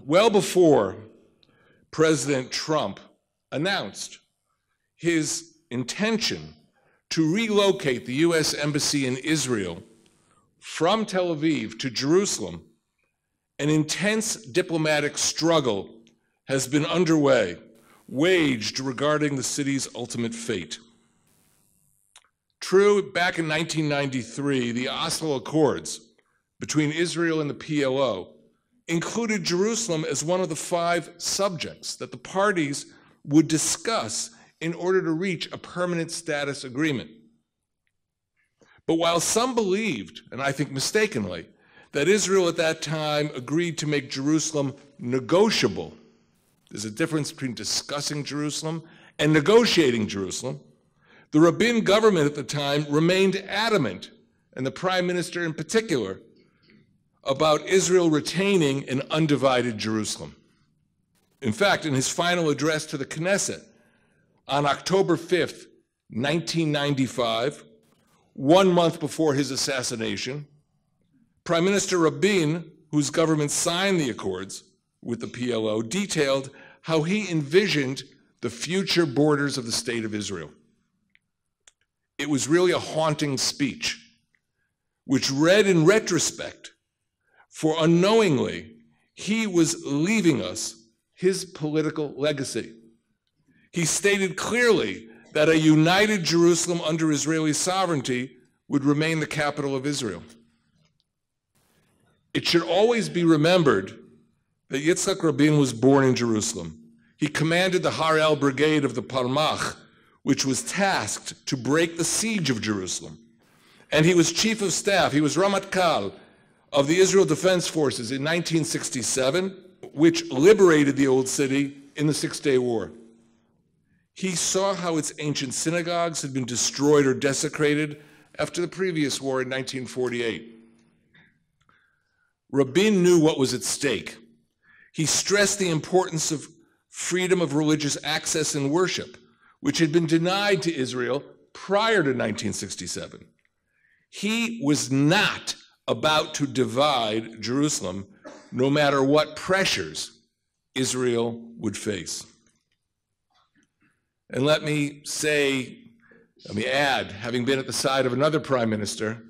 well before President Trump announced his intention to relocate the U.S. Embassy in Israel from Tel Aviv to Jerusalem, an intense diplomatic struggle has been underway, waged regarding the city's ultimate fate. True, back in 1993, the Oslo Accords between Israel and the PLO included Jerusalem as one of the 5 subjects that the parties would discuss in order to reach a permanent status agreement. But while some believed, and I think mistakenly, that Israel at that time agreed to make Jerusalem negotiable, there's a difference between discussing Jerusalem and negotiating Jerusalem, the Rabin government at the time remained adamant, and the prime minister in particular, about Israel retaining an undivided Jerusalem. In fact, in his final address to the Knesset on October 5th, 1995, 1 month before his assassination, Prime Minister Rabin, whose government signed the accords with the PLO, detailed how he envisioned the future borders of the state of Israel. It was really a haunting speech, which read in retrospect, for unknowingly, he was leaving us his political legacy. He stated clearly that a united Jerusalem under Israeli sovereignty would remain the capital of Israel. It should always be remembered that Yitzhak Rabin was born in Jerusalem. He commanded the Harel Brigade of the Palmach, which was tasked to break the siege of Jerusalem. And he was chief of staff, he was Ramatkal of the Israel Defense Forces in 1967, which liberated the old city in the Six-Day War. He saw how its ancient synagogues had been destroyed or desecrated after the previous war in 1948. Rabin knew what was at stake. He stressed the importance of freedom of religious access and worship, which had been denied to Israel prior to 1967. He was not about to divide Jerusalem, no matter what pressures Israel would face. And let me add, having been at the side of another prime minister,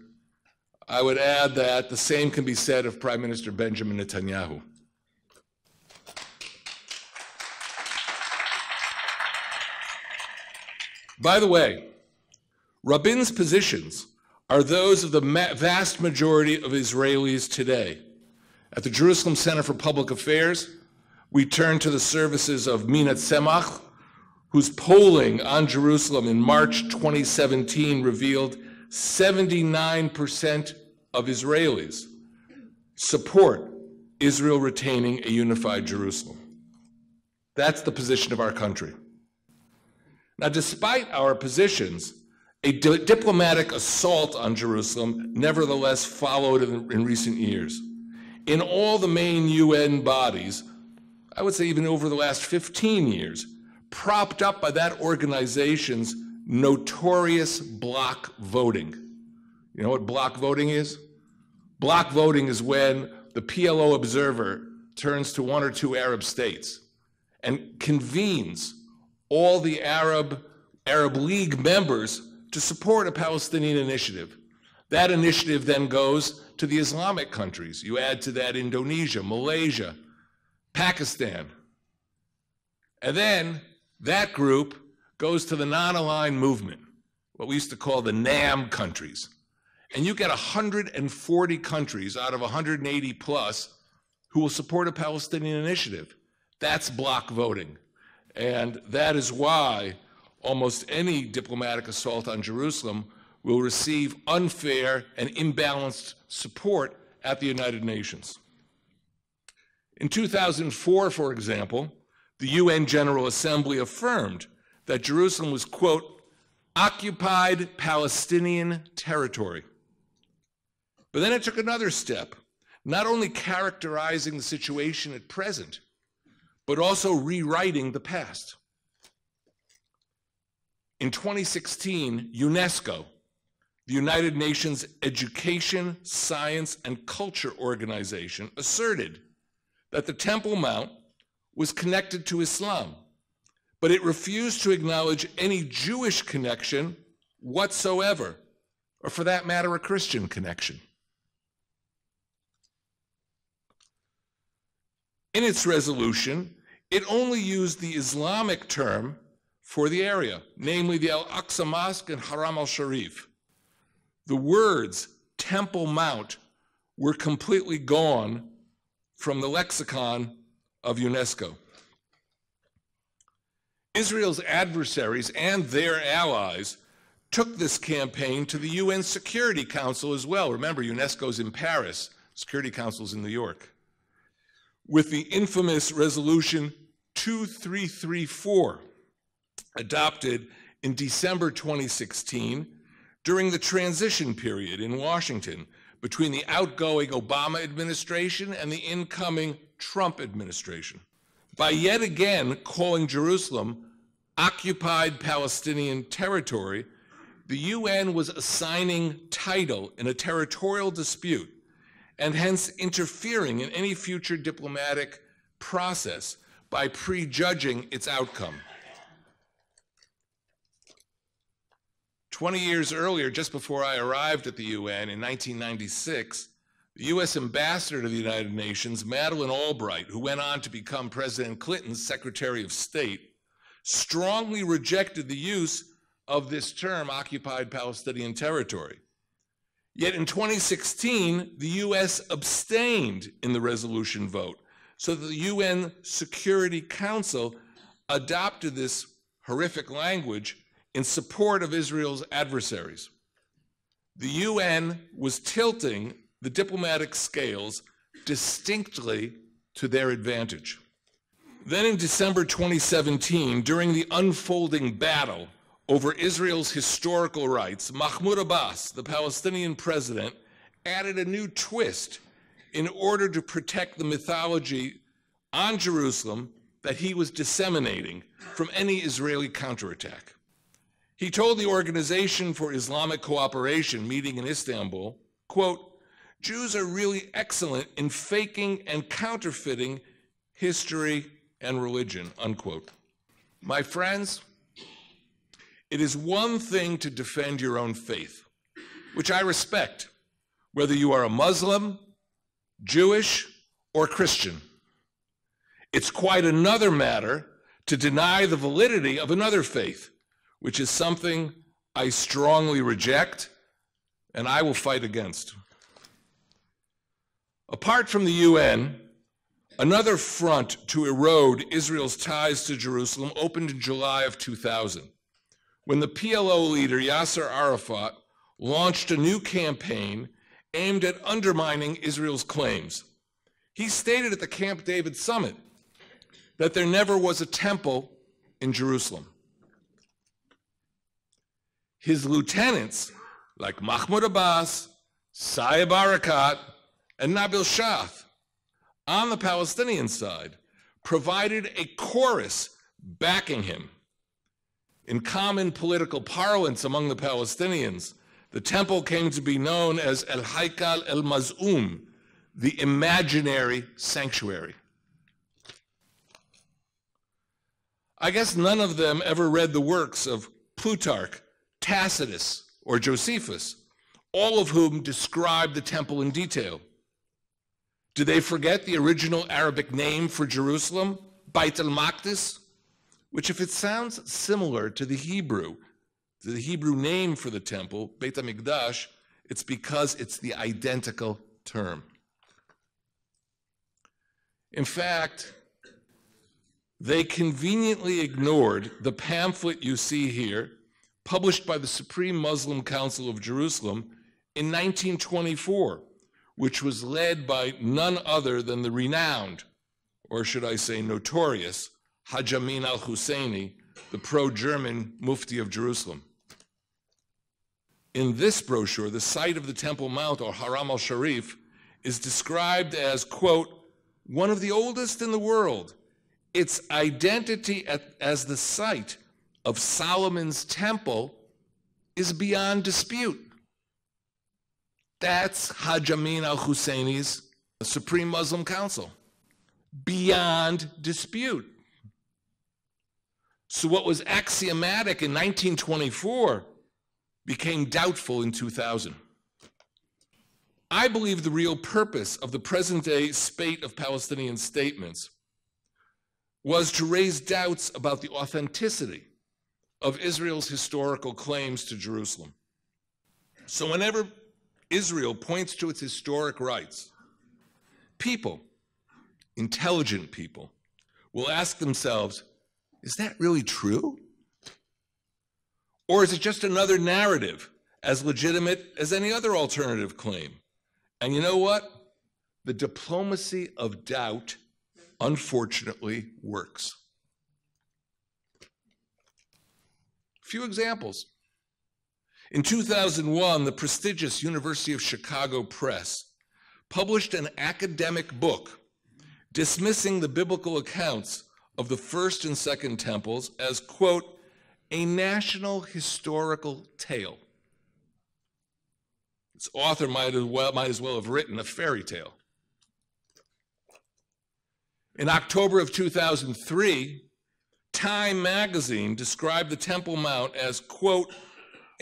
I would add that the same can be said of Prime Minister Benjamin Netanyahu. By the way, Rabin's positions are those of the vast majority of Israelis today. At the Jerusalem Center for Public Affairs, we turn to the services of Mina Tzemach, whose polling on Jerusalem in March 2017 revealed 79% of Israelis support Israel retaining a unified Jerusalem. That's the position of our country. Now, despite our positions, a diplomatic assault on Jerusalem nevertheless followed in recent years. In all the main UN bodies, I would say even over the last 15 years, propped up by that organization's notorious block voting. You know what block voting is? Block voting is when the PLO observer turns to 1 or 2 Arab states and convenes all the Arab League members to support a Palestinian initiative. That initiative then goes to the Islamic countries. You add to that Indonesia, Malaysia, Pakistan. And then that group goes to the non-aligned movement, what we used to call the NAM countries. And you get 140 countries out of 180 plus who will support a Palestinian initiative. That's block voting. And that is why almost any diplomatic assault on Jerusalem will receive unfair and imbalanced support at the United Nations. In 2004, for example, the UN General Assembly affirmed that Jerusalem was, quote, occupied Palestinian territory. But then it took another step, not only characterizing the situation at present, but also rewriting the past. In 2016, UNESCO, the United Nations Education, Science, and Culture Organization, asserted that the Temple Mount was connected to Islam, but it refused to acknowledge any Jewish connection whatsoever, or for that matter, a Christian connection. In its resolution, it only used the Islamic term for the area, namely the Al-Aqsa Mosque and Haram al-Sharif. The words Temple Mount were completely gone from the lexicon of UNESCO. Israel's adversaries and their allies took this campaign to the UN Security Council as well. Remember, UNESCO's in Paris, Security Council's in New York, with the infamous Resolution 2334, adopted in December 2016 during the transition period in Washington between the outgoing Obama administration and the incoming Trump administration, by yet again calling Jerusalem occupied Palestinian territory. The UN was assigning title in a territorial dispute and hence interfering in any future diplomatic process by prejudging its outcome. 20 years earlier, just before I arrived at the UN in 1996, the U.S. ambassador to the United Nations, Madeleine Albright, who went on to become President Clinton's Secretary of State, strongly rejected the use of this term, occupied Palestinian territory. Yet in 2016, the U.S. abstained in the resolution vote, so that the UN Security Council adopted this horrific language in support of Israel's adversaries. The UN was tilting the diplomatic scales distinctly to their advantage. Then in December 2017, during the unfolding battle over Israel's historical rights, Mahmoud Abbas, the Palestinian president, added a new twist in order to protect the mythology on Jerusalem that he was disseminating from any Israeli counterattack. He told the Organization for Islamic Cooperation, meeting in Istanbul, quote, "Jews are really excellent in faking and counterfeiting history and religion," unquote. My friends, it is one thing to defend your own faith, which I respect, whether you are a Muslim, Jewish, or Christian. It's quite another matter to deny the validity of another faith, which is something I strongly reject and I will fight against. Apart from the UN, another front to erode Israel's ties to Jerusalem opened in July of 2000, when the PLO leader Yasser Arafat launched a new campaign aimed at undermining Israel's claims. He stated at the Camp David summit that there never was a temple in Jerusalem. His lieutenants, like Mahmoud Abbas, Saeb Erekat, and Nabil Shaath, on the Palestinian side, provided a chorus backing him. In common political parlance among the Palestinians, the temple came to be known as El Haikal El Maz'um, the imaginary sanctuary. I guess none of them ever read the works of Plutarch, Tacitus, or Josephus, all of whom describe the temple in detail. Do they forget the original Arabic name for Jerusalem, Beit al-Maqdis, which, if it sounds similar to the Hebrew name for the temple, Beit HaMikdash, it's because it's the identical term. In fact, they conveniently ignored the pamphlet you see here, published by the Supreme Muslim Council of Jerusalem in 1924, which was led by none other than the renowned, or should I say notorious, Haj Amin al-Husseini, the pro-German Mufti of Jerusalem. In this brochure, the site of the Temple Mount, or Haram al-Sharif, is described as, quote, one of the oldest in the world. Its identity as the site of Solomon's temple is beyond dispute. That's Haj Amin al-Husseini's Supreme Muslim Council. beyond dispute. So what was axiomatic in 1924 became doubtful in 2000. I believe the real purpose of the present-day spate of Palestinian statements was to raise doubts about the authenticity of Israel's historical claims to Jerusalem. So whenever Israel points to its historic rights, people, intelligent people, will ask themselves, is that really true? Or is it just another narrative as legitimate as any other alternative claim? And you know what? The diplomacy of doubt, unfortunately, works. A few examples. In 2001, the prestigious University of Chicago Press published an academic book dismissing the biblical accounts of the first and second temples as, quote, a national historical tale. Its author might as well have written a fairy tale. In October of 2003, Time magazine described the Temple Mount as, quote,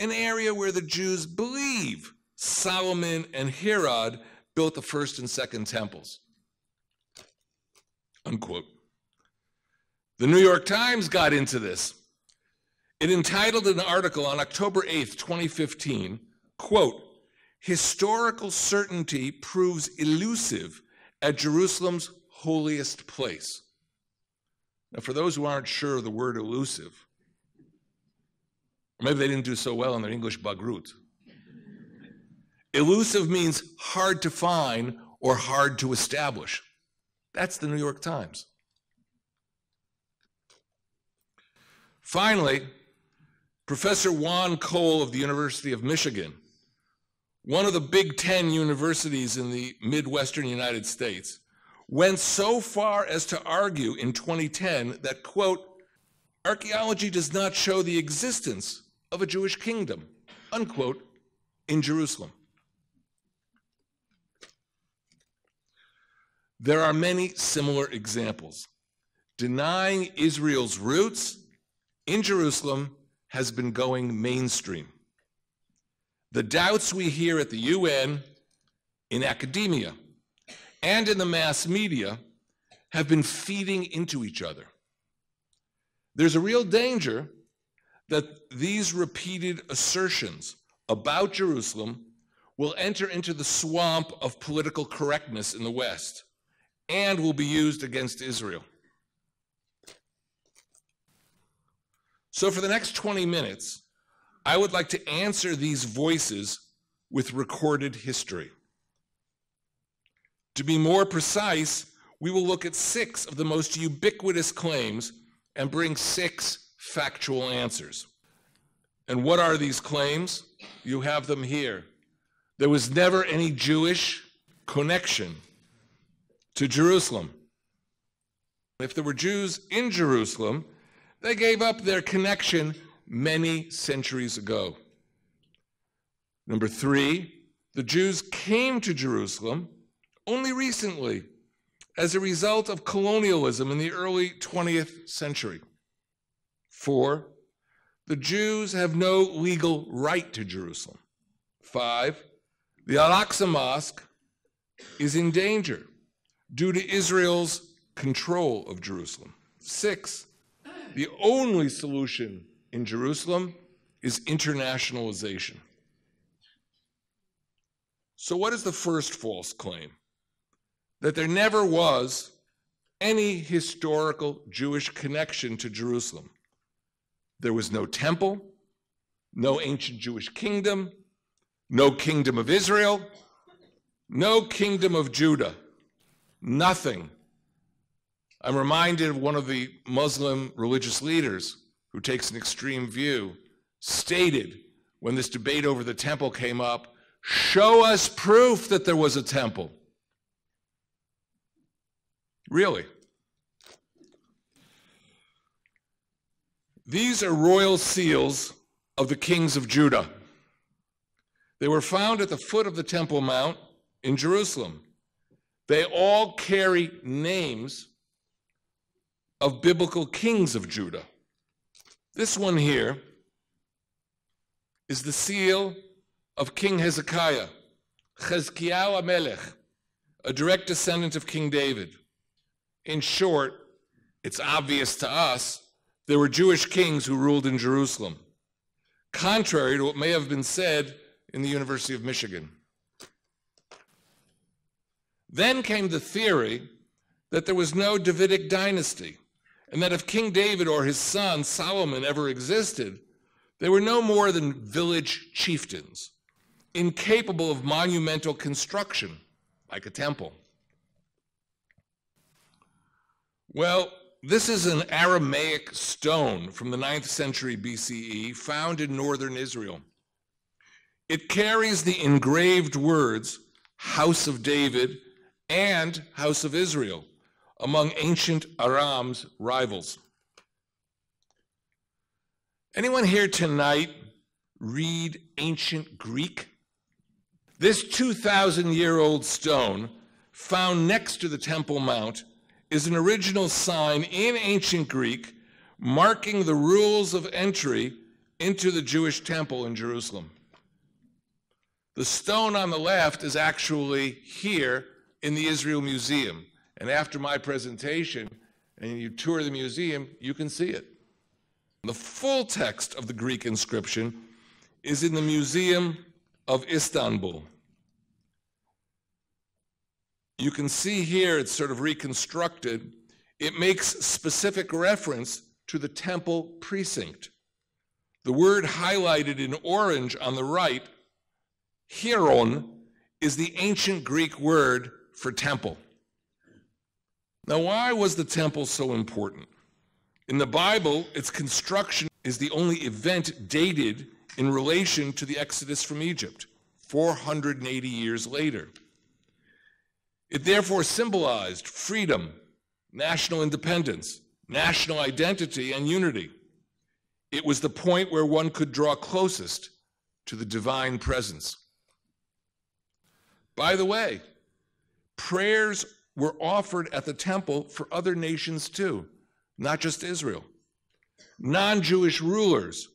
an area where the Jews believe Solomon and Herod built the first and second temples, unquote. The New York Times got into this. It entitled an article on October 8th, 2015, quote, historical certainty proves elusive at Jerusalem's holiest place. Now, for those who aren't sure of the word elusive, or maybe they didn't do so well in their English Bagrut. Elusive means hard to find or hard to establish. That's the New York Times. Finally, Professor Juan Cole of the University of Michigan, one of the Big Ten universities in the Midwestern United States, went so far as to argue in 2010 that, quote, archaeology does not show the existence of a Jewish kingdom, unquote, in Jerusalem. There are many similar examples. Denying Israel's roots in Jerusalem has been going mainstream. The doubts we hear at the UN, in academia, and in the mass media have been feeding into each other. There's a real danger that these repeated assertions about Jerusalem will enter into the swamp of political correctness in the West and will be used against Israel. So for the next 20 minutes, I would like to answer these voices with recorded history. To be more precise, we will look at 6 of the most ubiquitous claims and bring 6 factual answers. And what are these claims? You have them here. There was never any Jewish connection to Jerusalem. If there were Jews in Jerusalem, they gave up their connection many centuries ago. Number 3, the Jews came to Jerusalem only recently as a result of colonialism in the early 20th century. 4, the Jews have no legal right to Jerusalem. 5, the Al-Aqsa Mosque is in danger due to Israel's control of Jerusalem. 6, the only solution in Jerusalem is internationalization. So what is the first false claim? That there never was any historical Jewish connection to Jerusalem. There was no temple, no ancient Jewish kingdom, no kingdom of Israel, no kingdom of Judah, nothing. I'm reminded of one of the Muslim religious leaders who takes an extreme view, stated when this debate over the temple came up, show us proof that there was a temple. Really? These are royal seals of the kings of Judah. They were found at the foot of the Temple Mount in Jerusalem. They all carry names of biblical kings of Judah. This one here is the seal of King Hezekiah, Chezkiyahu HaMelech, a direct descendant of King David. In short, it's obvious to us there were Jewish kings who ruled in Jerusalem, contrary to what may have been said in the University of Michigan. Then came the theory that there was no Davidic dynasty, and that if King David or his son Solomon ever existed, they were no more than village chieftains, incapable of monumental construction, like a temple. Well, this is an Aramaic stone from the 9th century BCE found in northern Israel. It carries the engraved words, House of David and House of Israel, among ancient Aram's rivals. Anyone here tonight read ancient Greek? This 2,000-year-old stone found next to the Temple Mount is an original sign in ancient Greek marking the rules of entry into the Jewish temple in Jerusalem. The stone on the left is actually here in the Israel Museum. And after my presentation, and you tour the museum, you can see it. The full text of the Greek inscription is in the Museum of Istanbul. You can see here it's sort of reconstructed. It makes specific reference to the temple precinct. The word highlighted in orange on the right, hieron, is the ancient Greek word for temple. Now, why was the temple so important? In the Bible, its construction is the only event dated in relation to the Exodus from Egypt, 480 years later. It therefore symbolized freedom, national independence, national identity, and unity. It was the point where one could draw closest to the divine presence. By the way, prayers were offered at the temple for other nations too, not just Israel. Non-Jewish rulers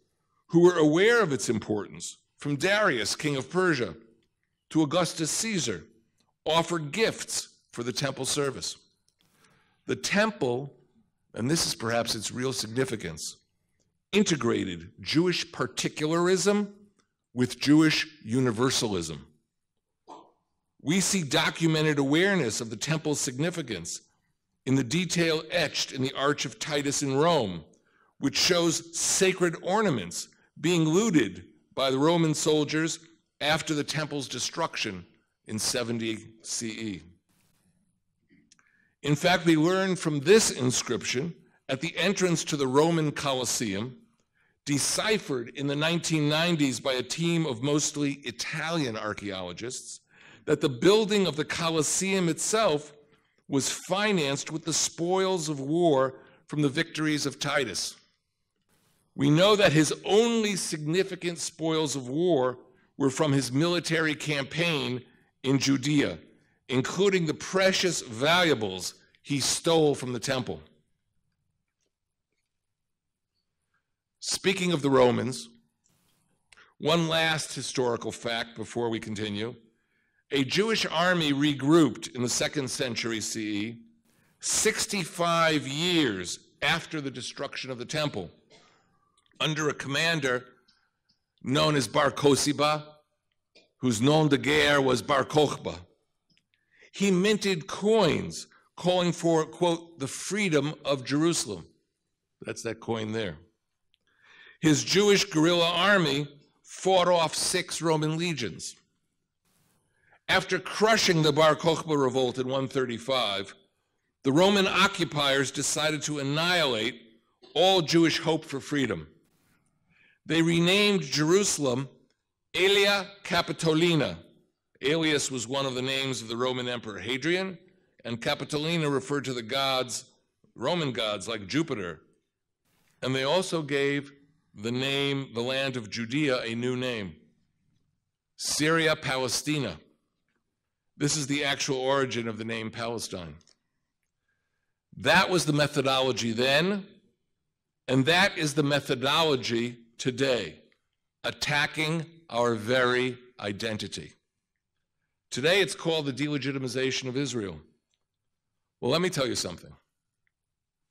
who were aware of its importance, from Darius, king of Persia, to Augustus Caesar, offered gifts for the temple service. The temple, and this is perhaps its real significance, integrated Jewish particularism with Jewish universalism. We see documented awareness of the temple's significance in the detail etched in the Arch of Titus in Rome, which shows sacred ornaments being looted by the Roman soldiers after the temple's destruction in 70 CE. In fact, we learn from this inscription at the entrance to the Roman Colosseum, deciphered in the 1990s by a team of mostly Italian archaeologists, that the building of the Colosseum itself was financed with the spoils of war from the victories of Titus. We know that his only significant spoils of war were from his military campaign in Judea, including the precious valuables he stole from the temple. Speaking of the Romans, one last historical fact before we continue. A Jewish army regrouped in the 2nd century CE, 65 years after the destruction of the temple, under a commander known as Bar Kosiba, whose nom de guerre was Bar Kokhba. He minted coins calling for, quote, the freedom of Jerusalem. That's that coin there. His Jewish guerrilla army fought off 6 Roman legions. After crushing the Bar Kokhba revolt in 135, the Roman occupiers decided to annihilate all Jewish hope for freedom. They renamed Jerusalem Aelia Capitolina. Aelius was one of the names of the Roman Emperor Hadrian, and Capitolina referred to the gods, Roman gods like Jupiter. And they also gave the land of Judea, a new name, Syria Palestina. This is the actual origin of the name Palestine. That was the methodology then, and that is the methodology today, attacking our very identity. Today it's called the delegitimization of Israel. Well, let me tell you something.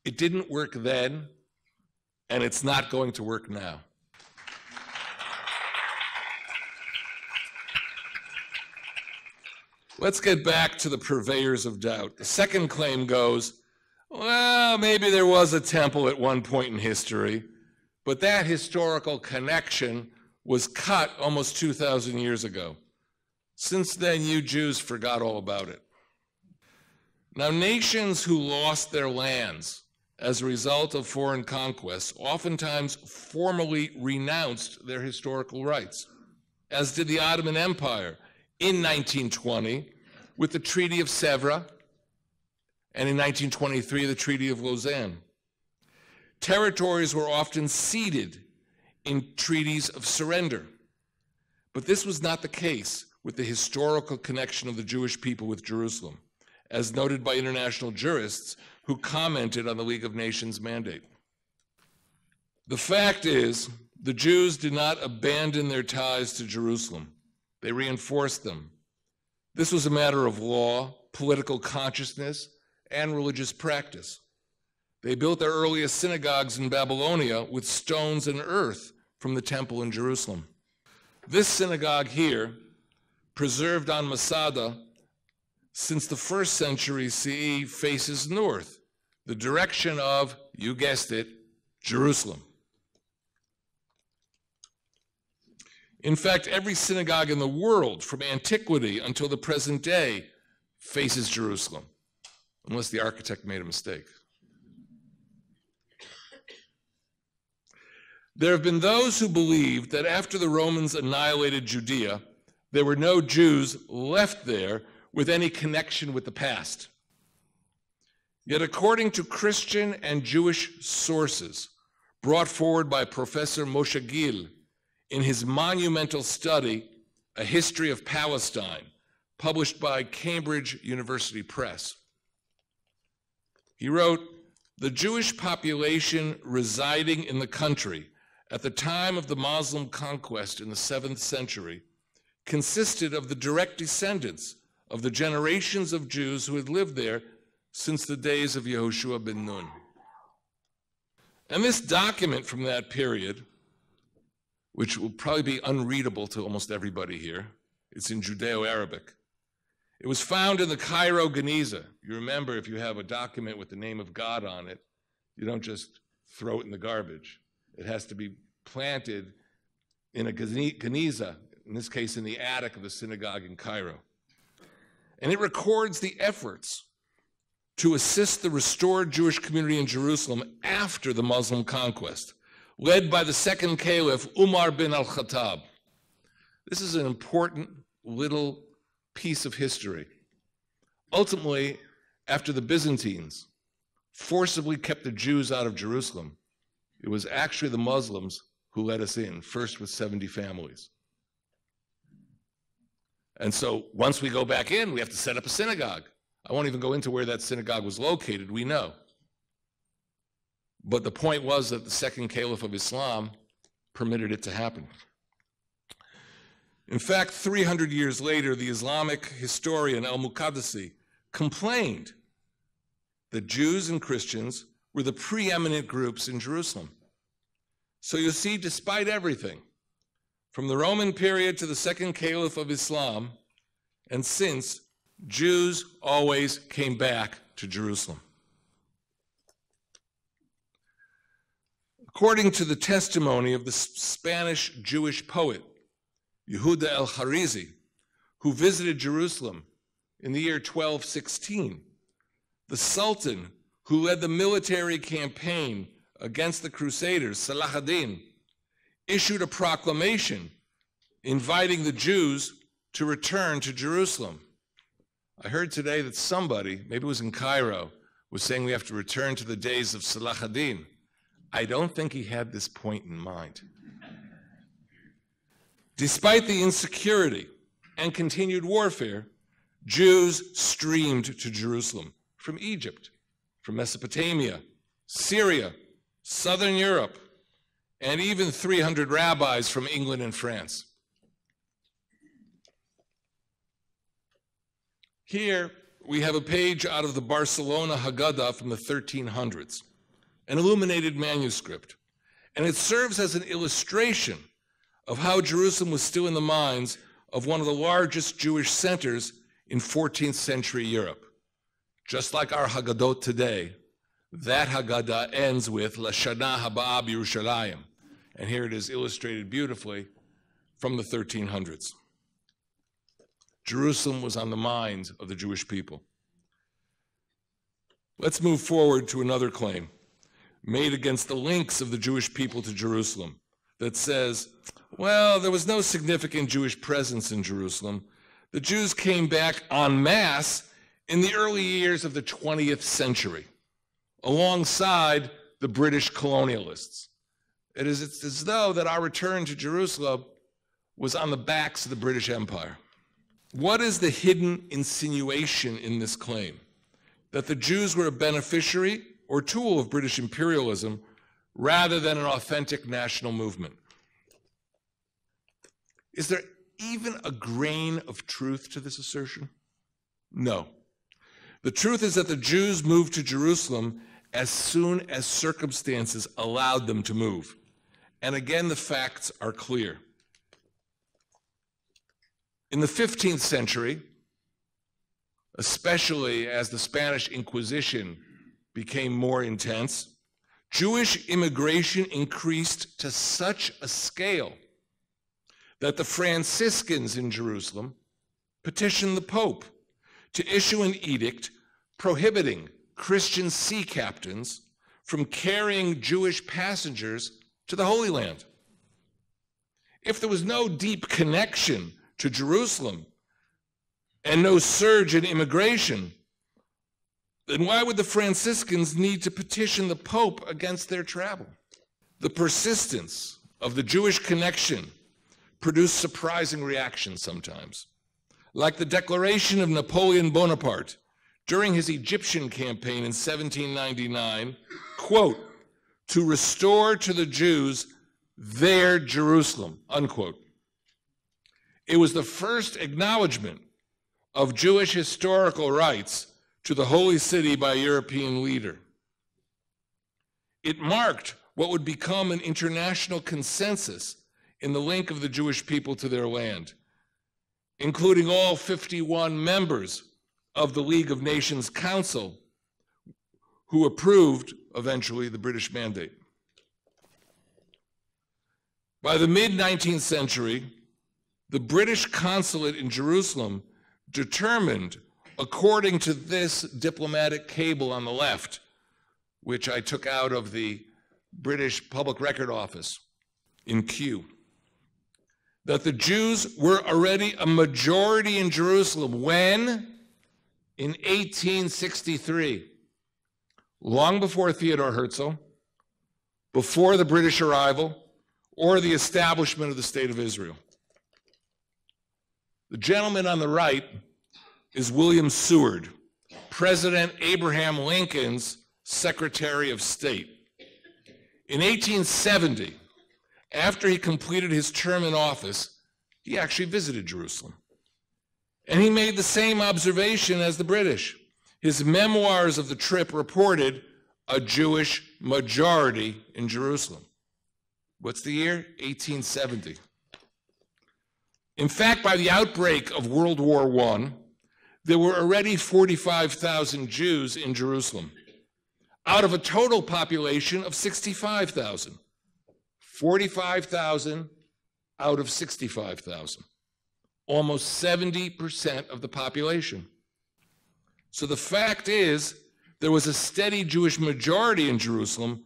It didn't work then, and it's not going to work now. Let's get back to the purveyors of doubt. The second claim goes, well, maybe there was a temple at one point in history, but that historical connection was cut almost 2,000 years ago. Since then, you Jews forgot all about it. Now, nations who lost their lands as a result of foreign conquests oftentimes formally renounced their historical rights, as did the Ottoman Empire in 1920 with the Treaty of Sèvres, and in 1923 the Treaty of Lausanne. Territories were often ceded in treaties of surrender, but this was not the case with the historical connection of the Jewish people with Jerusalem, as noted by international jurists who commented on the League of Nations mandate. The fact is, the Jews did not abandon their ties to Jerusalem. They reinforced them. This was a matter of law, political consciousness, and religious practice. They built their earliest synagogues in Babylonia with stones and earth from the temple in Jerusalem. This synagogue here, preserved on Masada since the 1st century CE, faces north, the direction of, you guessed it, Jerusalem. In fact, every synagogue in the world, from antiquity until the present day, faces Jerusalem, unless the architect made a mistake. There have been those who believed that after the Romans annihilated Judea, there were no Jews left there with any connection with the past. Yet according to Christian and Jewish sources brought forward by Professor Moshe Gil in his monumental study, A History of Palestine, published by Cambridge University Press, he wrote, "The Jewish population residing in the country at the time of the Muslim conquest in the 7th century consisted of the direct descendants of the generations of Jews who had lived there since the days of Yehoshua ben Nun." And this document from that period, which will probably be unreadable to almost everybody here, it's in Judeo-Arabic. It was found in the Cairo Geniza. You remember, if you have a document with the name of God on it, you don't just throw it in the garbage. It has to be planted in a Geniza, in this case in the attic of the synagogue in Cairo. And it records the efforts to assist the restored Jewish community in Jerusalem after the Muslim conquest, led by the second caliph, Umar bin al-Khattab. This is an important little piece of history. Ultimately, after the Byzantines forcibly kept the Jews out of Jerusalem, it was actually the Muslims who let us in, first with 70 families. And so once we go back in, we have to set up a synagogue. I won't even go into where that synagogue was located, we know. But the point was that the second caliph of Islam permitted it to happen. In fact, 300 years later, the Islamic historian al-Muqaddasi complained that Jews and Christians were the preeminent groups in Jerusalem. So you see, despite everything, from the Roman period to the second caliph of Islam, and since, Jews always came back to Jerusalem. According to the testimony of the Spanish Jewish poet, Yehuda el-Harizi, who visited Jerusalem in the year 1216, the Sultan who led the military campaign against the Crusaders, Salah ad-Din, issued a proclamation inviting the Jews to return to Jerusalem. I heard today that somebody, maybe it was in Cairo, was saying we have to return to the days of Salah ad-Din. I don't think he had this point in mind. Despite the insecurity and continued warfare, Jews streamed to Jerusalem from Egypt, from Mesopotamia, Syria, Southern Europe, and even 300 rabbis from England and France. Here we have a page out of the Barcelona Haggadah from the 1300s, an illuminated manuscript, and it serves as an illustration of how Jerusalem was still in the minds of one of the largest Jewish centers in 14th century Europe. Just like our Haggadot today, that Haggadah ends with Lashana Haba B'Yerushalayim, and here it is illustrated beautifully from the 1300s. Jerusalem was on the minds of the Jewish people. Let's move forward to another claim made against the links of the Jewish people to Jerusalem that says, well, there was no significant Jewish presence in Jerusalem. The Jews came back en masse in the early years of the 20th century, alongside the British colonialists. It's as though that our return to Jerusalem was on the backs of the British Empire. What is the hidden insinuation in this claim? That the Jews were a beneficiary or tool of British imperialism rather than an authentic national movement? Is there even a grain of truth to this assertion? No. The truth is that the Jews moved to Jerusalem as soon as circumstances allowed them to move. And again, the facts are clear. In the 15th century, especially as the Spanish Inquisition became more intense, Jewish immigration increased to such a scale that the Franciscans in Jerusalem petitioned the Pope to issue an edict prohibiting Christian sea captains from carrying Jewish passengers to the Holy Land. If there was no deep connection to Jerusalem and no surge in immigration, then why would the Franciscans need to petition the Pope against their travel? The persistence of the Jewish connection produced surprising reactions sometimes, like the declaration of Napoleon Bonaparte during his Egyptian campaign in 1799, quote, "to restore to the Jews their Jerusalem," unquote. It was the first acknowledgement of Jewish historical rights to the Holy City by a European leader. It marked what would become an international consensus in the link of the Jewish people to their land, including all 51 members of the League of Nations Council who approved, eventually, the British mandate. By the mid-19th century, the British consulate in Jerusalem determined, according to this diplomatic cable on the left, which I took out of the British Public Record Office in Kew, that the Jews were already a majority in Jerusalem when, in 1863, long before Theodore Herzl, before the British arrival, or the establishment of the State of Israel. The gentleman on the right is William Seward, President Abraham Lincoln's Secretary of State. In 1870, after he completed his term in office, he actually visited Jerusalem. And he made the same observation as the British. His memoirs of the trip reported a Jewish majority in Jerusalem. What's the year? 1870. In fact, by the outbreak of World War I, there were already 45,000 Jews in Jerusalem, out of a total population of 65,000. 45,000 out of 65,000. Almost 70% of the population. So the fact is, there was a steady Jewish majority in Jerusalem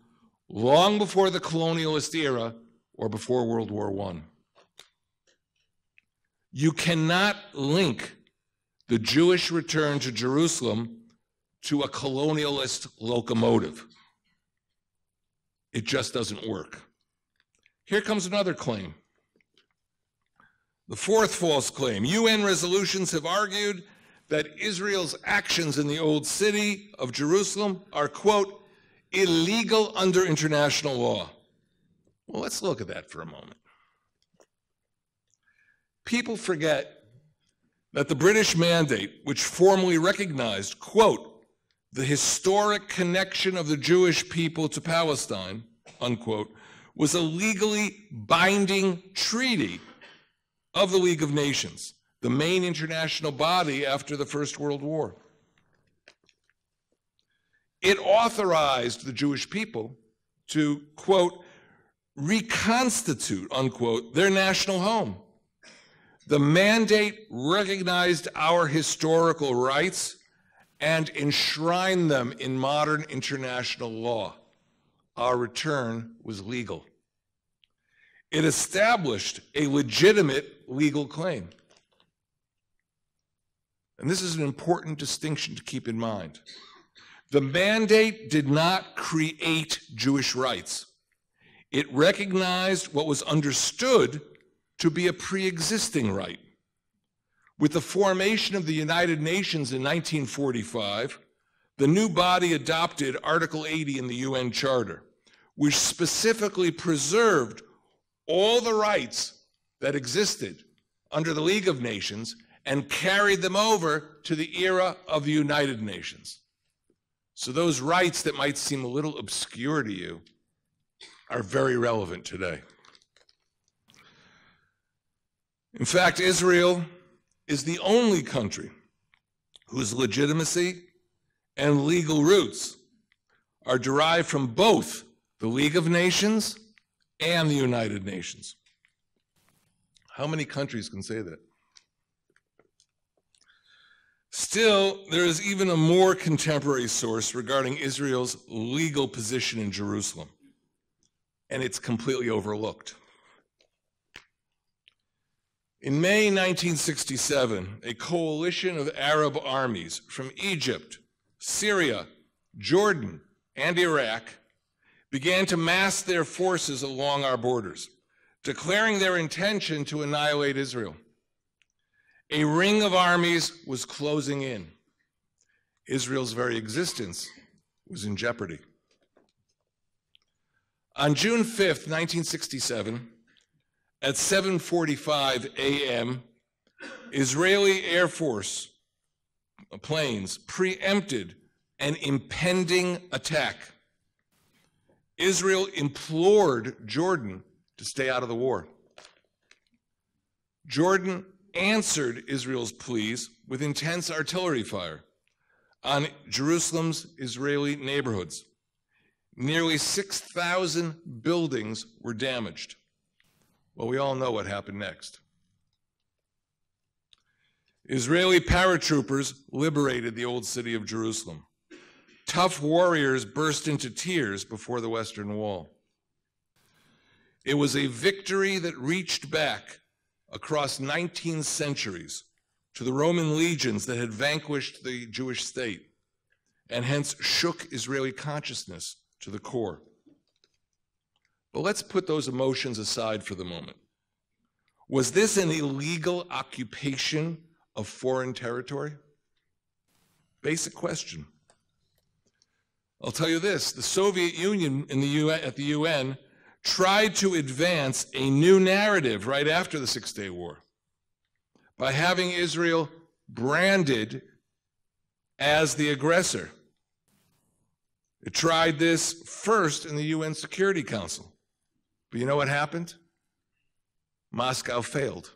long before the colonialist era or before World War I. You cannot link the Jewish return to Jerusalem to a colonialist locomotive. It just doesn't work. Here comes another claim. The fourth false claim. UN resolutions have argued that Israel's actions in the old city of Jerusalem are, quote, illegal under international law. Well, let's look at that for a moment. People forget that the British Mandate, which formally recognized, quote, the historic connection of the Jewish people to Palestine, unquote, was a legally binding treaty of the League of Nations, the main international body after the First World War. It authorized the Jewish people to, quote, reconstitute, unquote, their national home. The mandate recognized our historical rights and enshrined them in modern international law. Our return was legal. It established a legitimate legal claim. And this is an important distinction to keep in mind. The mandate did not create Jewish rights. It recognized what was understood to be a pre-existing right. With the formation of the United Nations in 1945, the new body adopted Article 80 in the UN Charter, which specifically preserved all the rights that existed under the League of Nations and carried them over to the era of the United Nations. So those rights that might seem a little obscure to you are very relevant today. In fact, Israel is the only country whose legitimacy and legal roots are derived from both the League of Nations and the United Nations. How many countries can say that? Still, there is even a more contemporary source regarding Israel's legal position in Jerusalem, and it's completely overlooked. In May 1967, a coalition of Arab armies from Egypt, Syria, Jordan, and Iraq began to mass their forces along our borders, declaring their intention to annihilate Israel. A ring of armies was closing in. Israel's very existence was in jeopardy. On June 5th, 1967, at 7:45 a.m., Israeli Air Force planes preempted an impending attack. Israel implored Jordan to stay out of the war. Jordan answered Israel's pleas with intense artillery fire on Jerusalem's Israeli neighborhoods. Nearly 6,000 buildings were damaged. Well, we all know what happened next. Israeli paratroopers liberated the old city of Jerusalem. Tough warriors burst into tears before the Western Wall. It was a victory that reached back across 19 centuries to the Roman legions that had vanquished the Jewish state and hence shook Israeli consciousness to the core. But let's put those emotions aside for the moment. Was this an illegal occupation of foreign territory? Basic question. I'll tell you this, the Soviet Union at the UN tried to advance a new narrative right after the Six-Day War by having Israel branded as the aggressor. It tried this first in the UN Security Council. But you know what happened? Moscow failed.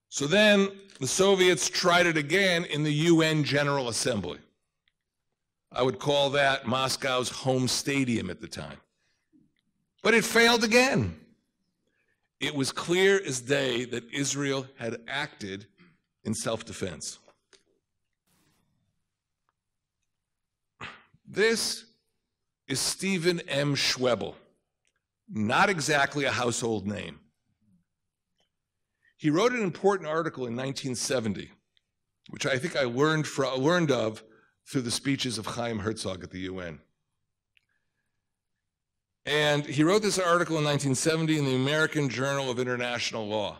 So then the Soviets tried it again in the UN General Assembly. I would call that Moscow's home stadium at the time. But it failed again. It was clear as day that Israel had acted in self-defense. This is Stephen M. Schwebel, not exactly a household name. He wrote an important article in 1970, which I think I learned of through the speeches of Chaim Herzog at the UN. And he wrote this article in 1970 in the American Journal of International Law.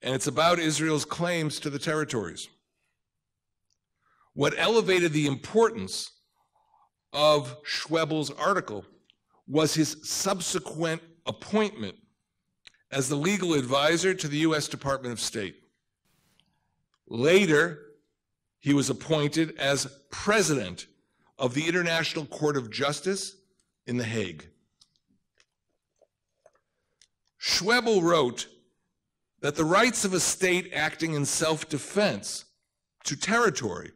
and it's about Israel's claims to the territories. What elevated the importance of Schwebel's article was his subsequent appointment as the legal advisor to the U.S. Department of State. Later, he was appointed as president of the International Court of Justice in The Hague. Schwebel wrote that the rights of a state acting in self-defense to territory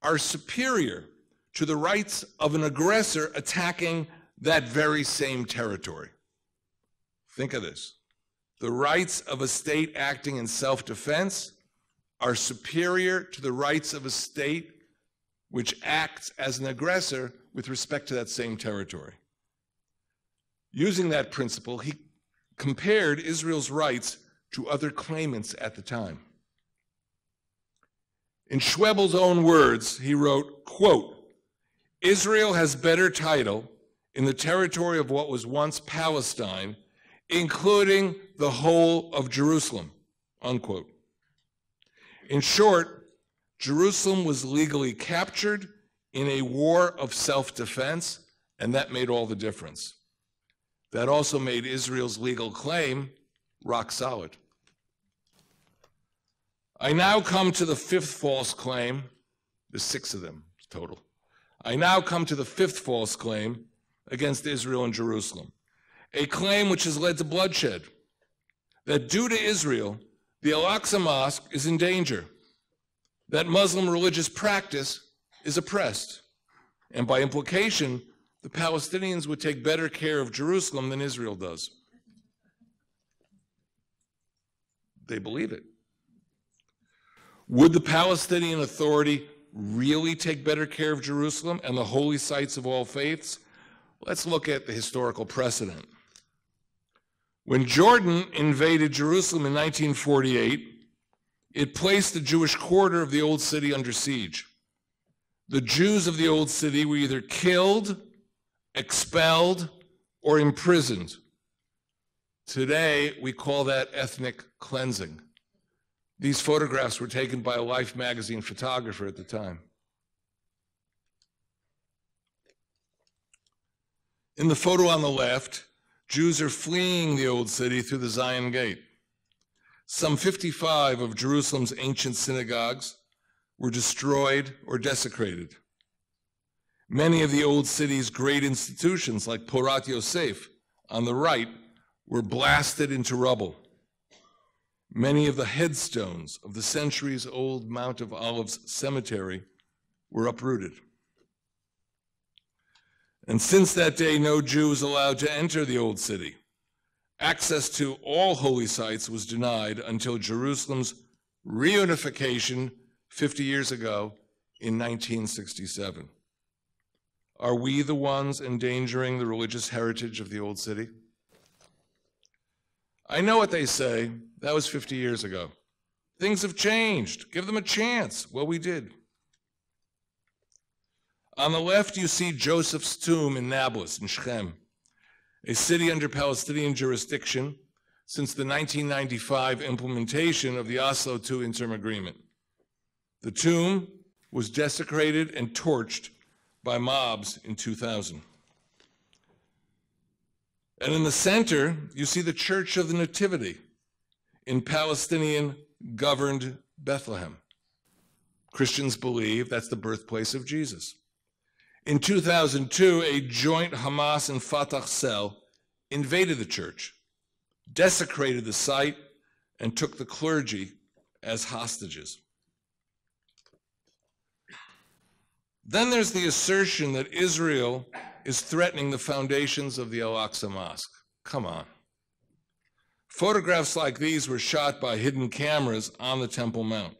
are superior to the rights of an aggressor attacking that very same territory. Think of this. The rights of a state acting in self-defense are superior to the rights of a state which acts as an aggressor with respect to that same territory. Using that principle, he compared Israel's rights to other claimants at the time. In Schwebel's own words, he wrote, quote, "Israel has better title in the territory of what was once Palestine, including the whole of Jerusalem," unquote. In short, Jerusalem was legally captured in a war of self-defense, and that made all the difference. That also made Israel's legal claim rock solid. I now come to the fifth false claim. There's 6 of them total. I now come to the fifth false claim against Israel and Jerusalem, a claim which has led to bloodshed, that due to Israel, the Al-Aqsa Mosque is in danger, that Muslim religious practice is oppressed, and by implication, the Palestinians would take better care of Jerusalem than Israel does. They believe it. Would the Palestinian Authority really take better care of Jerusalem and the holy sites of all faiths? Let's look at the historical precedent. When Jordan invaded Jerusalem in 1948, it placed the Jewish quarter of the Old City under siege. The Jews of the Old City were either killed, expelled, or imprisoned. Today, we call that ethnic cleansing. These photographs were taken by a Life magazine photographer at the time. In the photo on the left, Jews are fleeing the Old City through the Zion Gate. Some 55 of Jerusalem's ancient synagogues were destroyed or desecrated. Many of the Old City's great institutions, like Porat Yosef on the right, were blasted into rubble. Many of the headstones of the centuries-old Mount of Olives cemetery were uprooted. And since that day, no Jew was allowed to enter the Old City. Access to all holy sites was denied until Jerusalem's reunification 50 years ago in 1967. Are we the ones endangering the religious heritage of the Old City? I know what they say. That was 50 years ago. Things have changed. Give them a chance. Well, we did. On the left, you see Joseph's tomb in Nablus, in Shechem, a city under Palestinian jurisdiction since the 1995 implementation of the Oslo II interim agreement. The tomb was desecrated and torched by mobs in 2000. And in the center, you see the Church of the Nativity in Palestinian-governed Bethlehem. Christians believe that's the birthplace of Jesus. In 2002, a joint Hamas and Fatah cell invaded the church, desecrated the site, and took the clergy as hostages. Then there's the assertion that Israel is threatening the foundations of the Al-Aqsa Mosque. Come on. Photographs like these were shot by hidden cameras on the Temple Mount.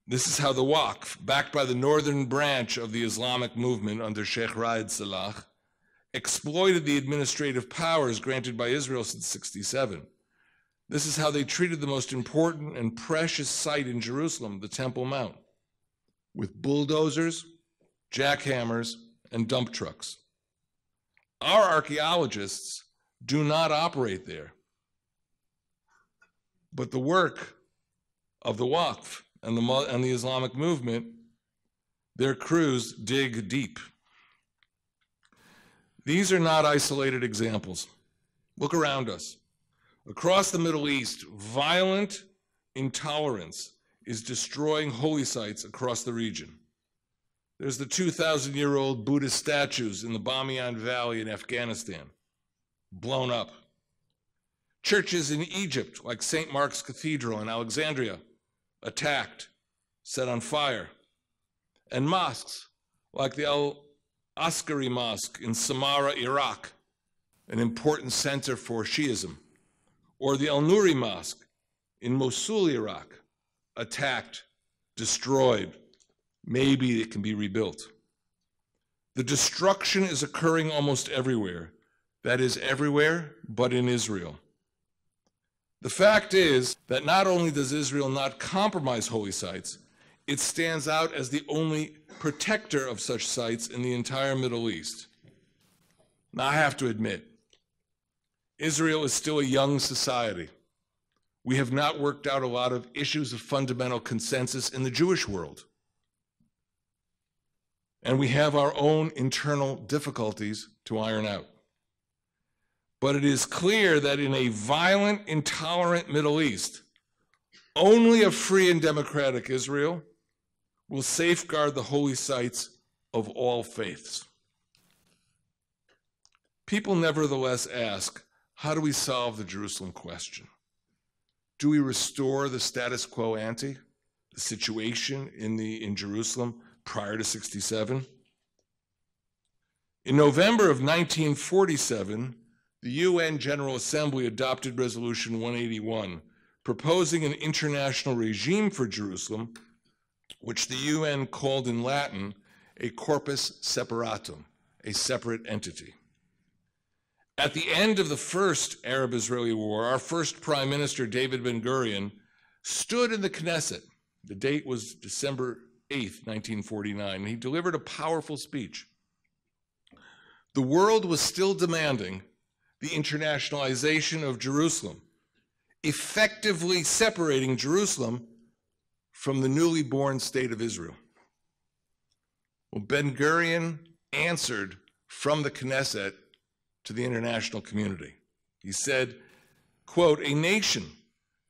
This is how the Waqf, backed by the northern branch of the Islamic movement under Sheikh Raed Salah, exploited the administrative powers granted by Israel since '67. This is how they treated the most important and precious site in Jerusalem, the Temple Mount, with bulldozers, jackhammers, and dump trucks. Our archaeologists do not operate there. But the work of the Waqf and the Islamic movement, their crews dig deep. These are not isolated examples. Look around us. Across the Middle East, violent intolerance is destroying holy sites across the region. There's the 2,000-year-old Buddhist statues in the Bamiyan Valley in Afghanistan, blown up. Churches in Egypt, like St. Mark's Cathedral in Alexandria, attacked, set on fire. And mosques, like the Al-Askari Mosque in Samarra, Iraq, an important center for Shiism, or the Al-Nuri Mosque in Mosul, Iraq, attacked, destroyed. Maybe it can be rebuilt. The destruction is occurring almost everywhere. That is, everywhere but in Israel. The fact is that not only does Israel not compromise holy sites, it stands out as the only protector of such sites in the entire Middle East. Now, I have to admit, Israel is still a young society. We have not worked out a lot of issues of fundamental consensus in the Jewish world. And we have our own internal difficulties to iron out. But it is clear that in a violent, intolerant Middle East, only a free and democratic Israel will safeguard the holy sites of all faiths. People nevertheless ask, how do we solve the Jerusalem question? Do we restore the status quo ante, the situation in Jerusalem prior to 67? In November of 1947, the UN General Assembly adopted Resolution 181, proposing an international regime for Jerusalem, which the UN called in Latin a corpus separatum, a separate entity. At the end of the first Arab-Israeli war, our first Prime Minister, David Ben-Gurion, stood in the Knesset. The date was December 8th, 1949, and he delivered a powerful speech. The world was still demanding the internationalization of Jerusalem, effectively separating Jerusalem from the newly born state of Israel. Well, Ben-Gurion answered from the Knesset to the international community. He said, quote, "A nation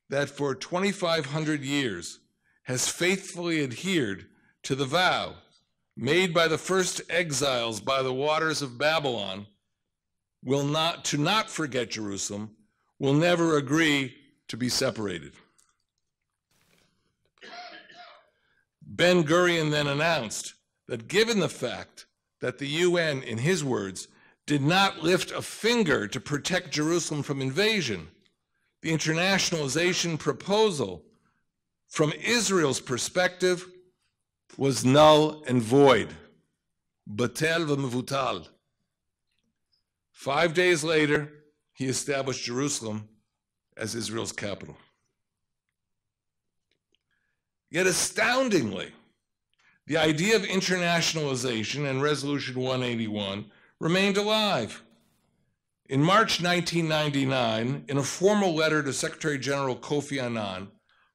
that for 2,500 years has faithfully adhered to the vow made by the first exiles by the waters of Babylon will not forget Jerusalem, will never agree to be separated." Ben-Gurion then announced that given the fact that the UN, in his words, did not lift a finger to protect Jerusalem from invasion, the internationalization proposal from Israel's perspective was null and void. Batel v'mevutal. 5 days later, he established Jerusalem as Israel's capital. Yet astoundingly, the idea of internationalization and Resolution 181 remained alive. In March 1999, in a formal letter to Secretary General Kofi Annan,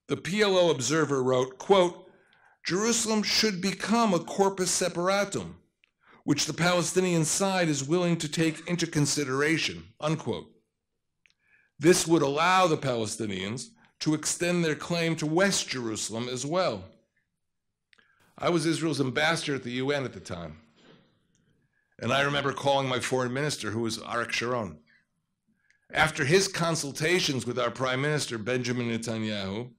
the PLO Observer wrote, quote, "Jerusalem should become a corpus separatum, which the Palestinian side is willing to take into consideration," unquote. This would allow the Palestinians to extend their claim to West Jerusalem as well. I was Israel's ambassador at the UN at the time, and I remember calling my foreign minister, who was Arik Sharon. After his consultations with our Prime Minister, Benjamin Netanyahu,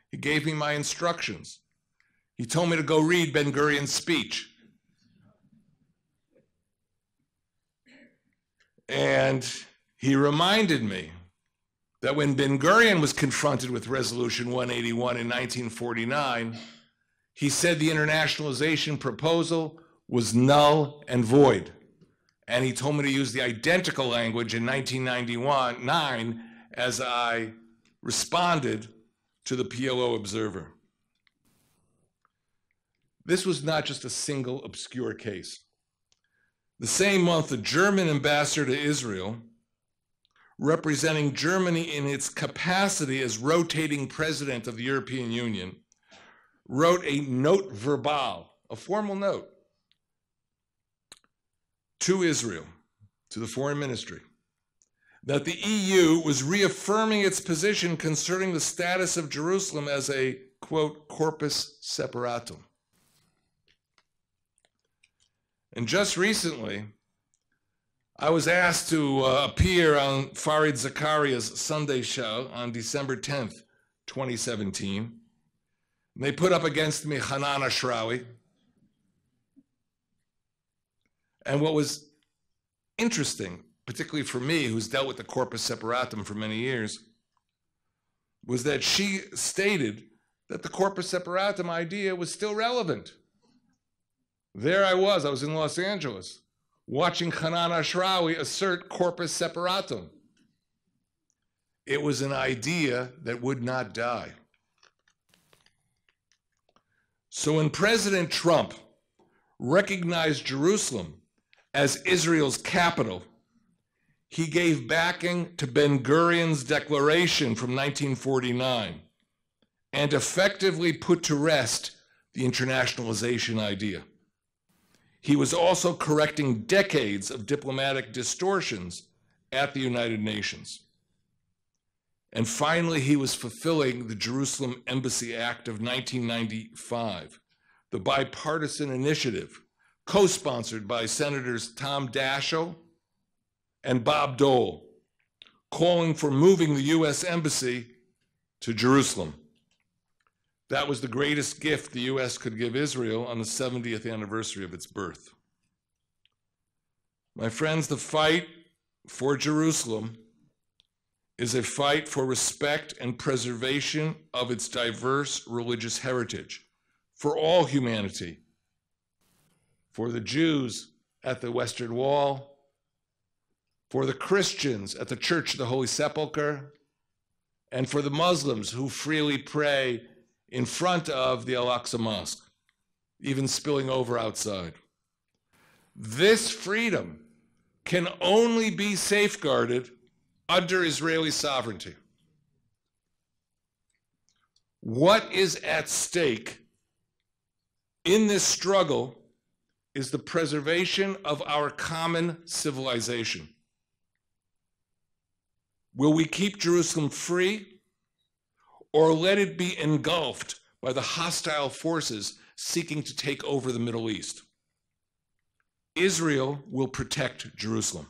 he gave me my instructions. He told me to go read Ben-Gurion's speech. And he reminded me that when Ben-Gurion was confronted with Resolution 181 in 1949, he said the internationalization proposal was null and void. And he told me to use the identical language in 1999 as I responded to the PLO Observer. This was not just a single obscure case. The same month, the German ambassador to Israel representing Germany in its capacity as rotating president of the European Union, wrote a note verbal, a formal note, to Israel, to the foreign ministry, that the EU was reaffirming its position concerning the status of Jerusalem as a, quote, corpus separatum. And just recently, I was asked to appear on Fareed Zakaria's Sunday show on December 10th, 2017. And they put up against me Hanan Ashrawi. And what was interesting, particularly for me, who's dealt with the corpus separatum for many years, was that she stated that the corpus separatum idea was still relevant. There I was in Los Angeles, watching Hanan Ashrawi assert corpus separatum. It was an idea that would not die. So when President Trump recognized Jerusalem as Israel's capital, he gave backing to Ben-Gurion's declaration from 1949 and effectively put to rest the internationalization idea. He was also correcting decades of diplomatic distortions at the United Nations. And finally, he was fulfilling the Jerusalem Embassy Act of 1995, the bipartisan initiative co-sponsored by Senators Tom Daschle and Bob Dole, calling for moving the U.S. Embassy to Jerusalem. That was the greatest gift the U.S. could give Israel on the 70th anniversary of its birth. My friends, the fight for Jerusalem is a fight for respect and preservation of its diverse religious heritage, for all humanity, for the Jews at the Western Wall, for the Christians at the Church of the Holy Sepulchre, and for the Muslims who freely pray in front of the Al-Aqsa Mosque, even spilling over outside. This freedom can only be safeguarded under Israeli sovereignty. What is at stake in this struggle is the preservation of our common civilization. Will we keep Jerusalem free, or let it be engulfed by the hostile forces seeking to take over the Middle East? Israel will protect Jerusalem.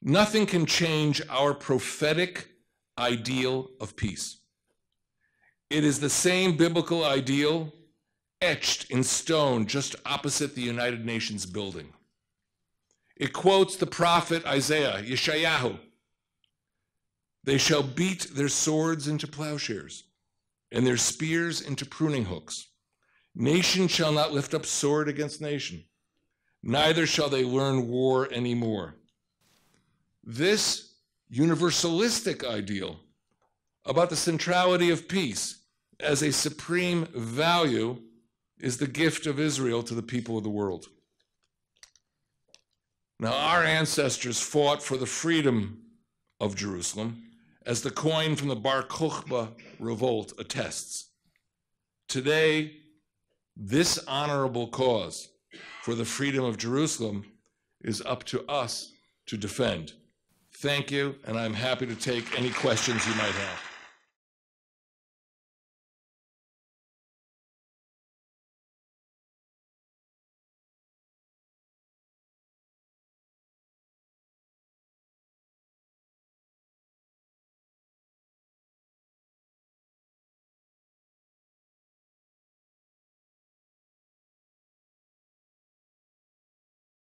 Nothing can change our prophetic ideal of peace. It is the same biblical ideal etched in stone just opposite the United Nations building. It quotes the prophet Isaiah, Yeshayahu. They shall beat their swords into plowshares and their spears into pruning hooks. Nation shall not lift up sword against nation, neither shall they learn war anymore. This universalistic ideal about the centrality of peace as a supreme value is the gift of Israel to the people of the world. Now, our ancestors fought for the freedom of Jerusalem, as the coin from the Bar Kokhba revolt attests. Today, this honorable cause for the freedom of Jerusalem is up to us to defend. Thank you, and I'm happy to take any questions you might have.